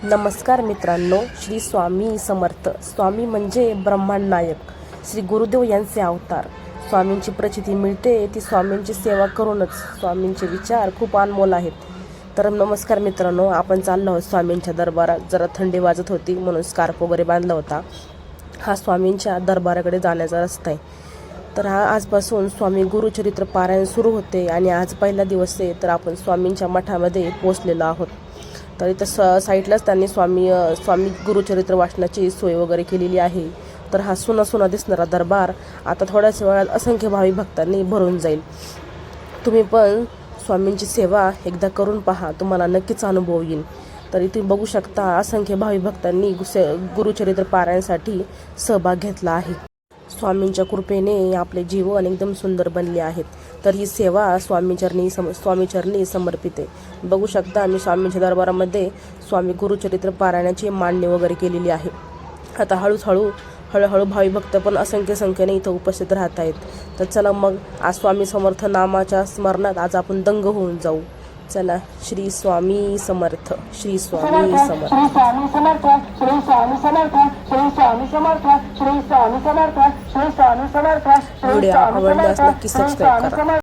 नमस्कार मित्रांनो, श्री स्वामी समर्थ. स्वामी म्हणजे ब्रह्मांड नायक, श्री गुरुदेव यांचे अवतार. स्वामींची प्रचिती मिळते ती स्वामींची सेवा करूनच. स्वामींचे विचार खूप अनमोल आहेत. तर नमस्कार मित्रांनो, आपण चाललो आहोत स्वामींच्या दरबारात. जरा थंडी वाजत होती म्हणून स्कार्फ वगैरे बांधला होता. हा स्वामींच्या दरबाराकडे जाण्याचा रस्ता आहे. तर आजपासून स्वामी गुरुचरित्र पारायण सुरू होते आणि आज पहिला दिवस आहे. तर आपण स्वामींच्या मठामध्ये पोचलेलो आहोत. तर इथं साईडलाच त्यांनी स्वामी गुरुचरित्र वाचनाची सोय वगैरे केलेली आहे. तर हा सुना दिसणारा दरबार आता थोड्याच वेळात असंख्य भावी भक्तांनी भरून जाईल. तुम्ही पण स्वामींची सेवा एकदा करून पहा, तुम्हाला नक्कीच अनुभव येईल. तर इथे बघू शकता असंख्य भावी भक्तांनी गुरुचरित्र पारायणासाठी सहभाग घेतला आहे. स्वामींच्या कृपेने आपले जीवन एकदम सुंदर बनले आहेत. तर ही सेवा स्वामीचरणी समर्पित आहे. बघू शकता आम्ही स्वामींच्या दरबारामध्ये स्वामी गुरुचरित्र पारायणाची मांडणी वगैरे केलेली आहे. आता हळूहळू भावी भक्त पण असंख्य संख्येने इथं उपस्थित राहत आहेत. तर चला मग आज स्वामी समर्थ नामाच्या स्मरणात आज आपण दंग होऊन जाऊ. चला, श्री स्वामी समर्थ, श्री स्वामी समर्थ, श्री स्वामी समर्थ, श्री स्वामी समर्थ, श्री स्वामी समर्थ, श्री स्वामी समर्थ, श्री स्वामी समर्थ. व्हिडिओ आवडल्यास नक्की सबस्क्राईब करा.